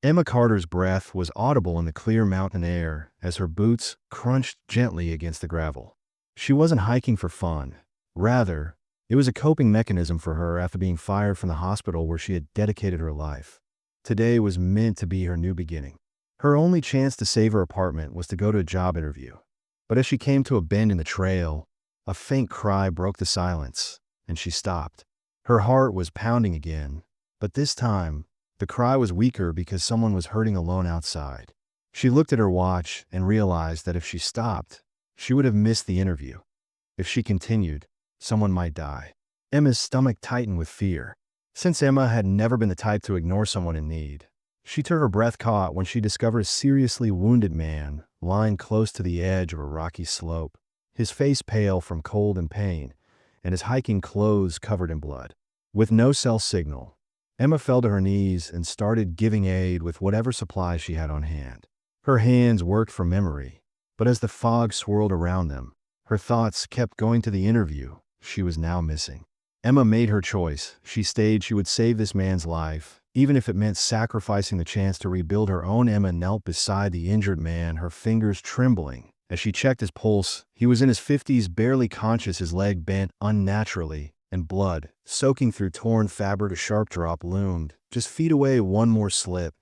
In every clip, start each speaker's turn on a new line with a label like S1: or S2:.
S1: Emma Carter's breath was audible in the clear mountain air as her boots crunched gently against the gravel. She wasn't hiking for fun. Rather, it was a coping mechanism for her after being fired from the hospital where she had dedicated her life. Today was meant to be her new beginning. Her only chance to save her apartment was to go to a job interview. But as she came to a bend in the trail, a faint cry broke the silence, and she stopped. Her heart was pounding again, but this time, the cry was weaker because someone was hurting alone outside. She looked at her watch and realized that if she stopped, she would have missed the interview. If she continued, someone might die. Emma's stomach tightened with fear. Since Emma had never been the type to ignore someone in need, she took her breath caught when she discovered a seriously wounded man lying close to the edge of a rocky slope, his face pale from cold and pain, and his hiking clothes covered in blood. With no cell signal, Emma fell to her knees and started giving aid with whatever supplies she had on hand. Her hands worked from memory, but as the fog swirled around them, her thoughts kept going to the interview she was now missing. Emma made her choice. She stayed. She would save this man's life, even if it meant sacrificing the chance to rebuild her own. Emma knelt beside the injured man, her fingers trembling. As she checked his pulse, he was in his 50s, barely conscious, his leg bent unnaturally, and blood, soaking through torn fabric. A sharp drop loomed. Just feet away, one more slip,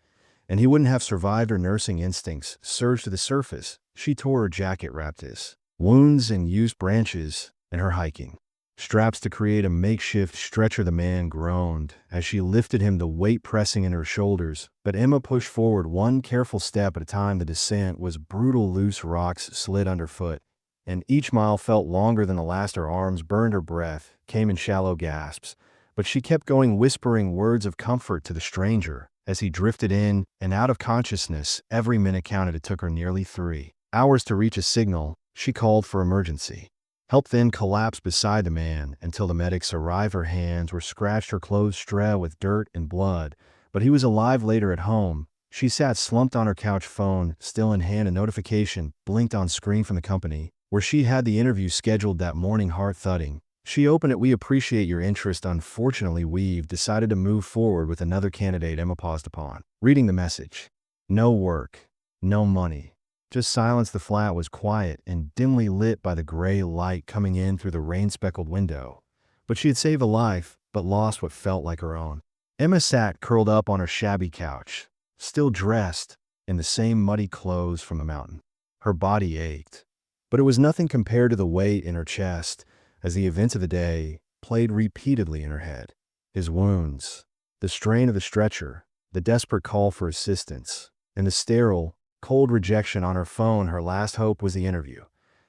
S1: and he wouldn't have survived. Her nursing instincts surged to the surface. She tore her jacket, wrapped his wounds in used branches, and her hiking straps to create a makeshift stretcher. The man groaned as she lifted him, the weight pressing in her shoulders, but Emma pushed forward one careful step at a time. The descent was brutal. Loose rocks slid underfoot, and each mile felt longer than the last. Her arms burned, her breath came in shallow gasps, but she kept going, whispering words of comfort to the stranger as he drifted in and out of consciousness. Every minute counted. It took her nearly 3 hours to reach a signal. She called for emergency help, then collapsed beside the man until the medics arrived. Her hands were scratched, her clothes strewn with dirt and blood, but he was alive. Later at home, she sat slumped on her couch, phone still in hand. A notification blinked on screen from the company where she had the interview scheduled that morning. Heart thudding, she opened it. "We appreciate your interest. Unfortunately, we've decided to move forward with another candidate." Emma paused upon reading the message. No work, no money. Just silence. The flat was quiet and dimly lit by the gray light coming in through the rain-speckled window. But she had saved a life, but lost what felt like her own. Emma sat curled up on her shabby couch, still dressed in the same muddy clothes from the mountain. Her body ached, but it was nothing compared to the weight in her chest as the events of the day played repeatedly in her head. His wounds, the strain of the stretcher, the desperate call for assistance, and the sterile, cold rejection on her phone. Her last hope was the interview.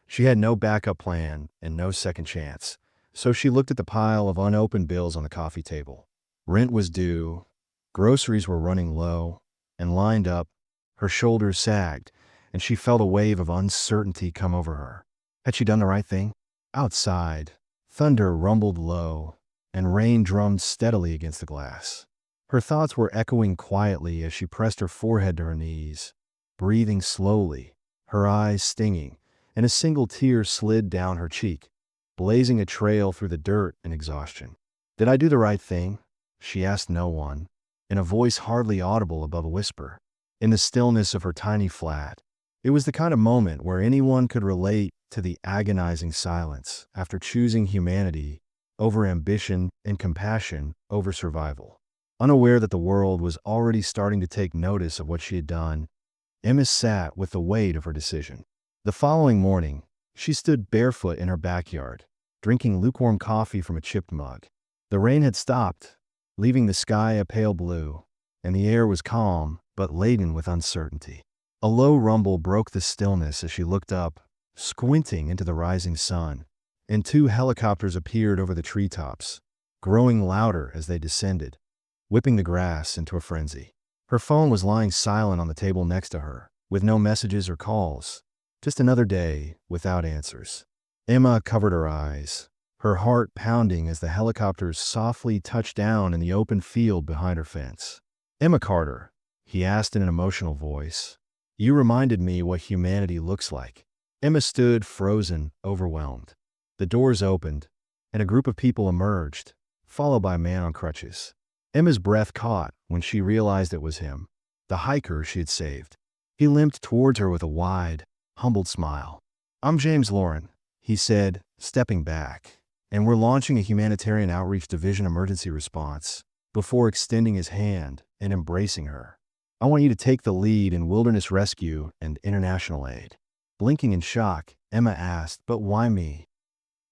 S1: She had no backup plan and no second chance, so she looked at the pile of unopened bills on the coffee table. Rent was due, groceries were running low, and lined up, her shoulders sagged, and she felt a wave of uncertainty come over her. Had she done the right thing? Outside, thunder rumbled low, and rain drummed steadily against the glass. Her thoughts were echoing quietly as she pressed her forehead to her knees, breathing slowly, her eyes stinging, and a single tear slid down her cheek, blazing a trail through the dirt and exhaustion. "Did I do the right thing?" she asked no one, in a voice hardly audible above a whisper. In the stillness of her tiny flat, it was the kind of moment where anyone could relate to the agonizing silence after choosing humanity over ambition and compassion over survival. Unaware that the world was already starting to take notice of what she had done, Emma sat with the weight of her decision. The following morning, she stood barefoot in her backyard, drinking lukewarm coffee from a chipped mug. The rain had stopped, leaving the sky a pale blue, and the air was calm but laden with uncertainty. A low rumble broke the stillness as she looked up, squinting into the rising sun, and 2 helicopters appeared over the treetops, growing louder as they descended, whipping the grass into a frenzy. Her phone was lying silent on the table next to her, with no messages or calls. Just another day without answers. Emma covered her eyes, her heart pounding as the helicopters softly touched down in the open field behind her fence. "Emma Carter," he asked in an emotional voice, "you reminded me what humanity looks like." Emma stood frozen, overwhelmed. The doors opened, and a group of people emerged, followed by a man on crutches. Emma's breath caught when she realized it was him. the hiker she had saved. He limped towards her with a wide, humbled smile. "I'm James Lauren," he said, stepping back, "and we're launching a humanitarian outreach division emergency response," before extending his hand and embracing her. "I want you to take the lead in wilderness rescue and international aid." Blinking in shock, Emma asked, "But why me?"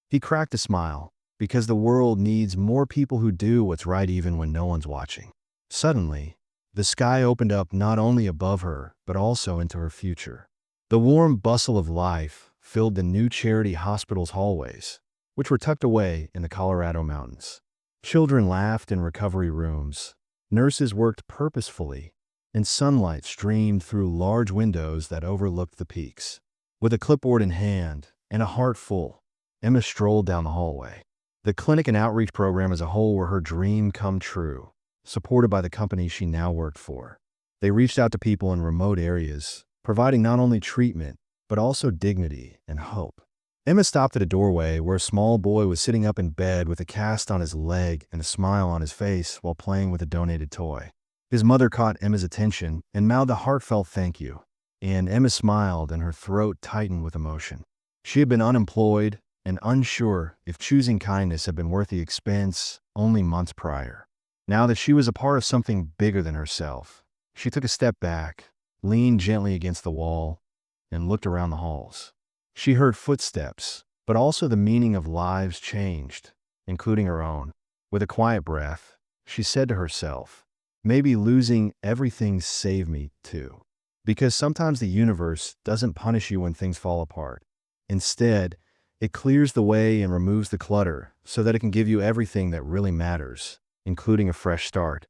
S1: He cracked a smile. "Because the world needs more people who do what's right even when no one's watching." Suddenly, the sky opened up not only above her, but also into her future. The warm bustle of life filled the new charity hospital's hallways, which were tucked away in the Colorado mountains. Children laughed in recovery rooms. Nurses worked purposefully, and sunlight streamed through large windows that overlooked the peaks. With a clipboard in hand and a heart full, Emma strolled down the hallway. The clinic and outreach program as a whole were her dream come true, supported by the company she now worked for. They reached out to people in remote areas, providing not only treatment, but also dignity and hope. Emma stopped at a doorway where a small boy was sitting up in bed with a cast on his leg and a smile on his face while playing with a donated toy. His mother caught Emma's attention and mouthed a heartfelt thank you, and Emma smiled and her throat tightened with emotion. She had been unemployed and unsure if choosing kindness had been worth the expense only months prior. Now that she was a part of something bigger than herself, she took a step back, leaned gently against the wall, and looked around the halls. She heard footsteps, but also the meaning of lives changed, including her own. With a quiet breath, she said to herself, "Maybe losing everything saved me too." Because sometimes the universe doesn't punish you when things fall apart. Instead, it clears the way and removes the clutter so that it can give you everything that really matters, including a fresh start.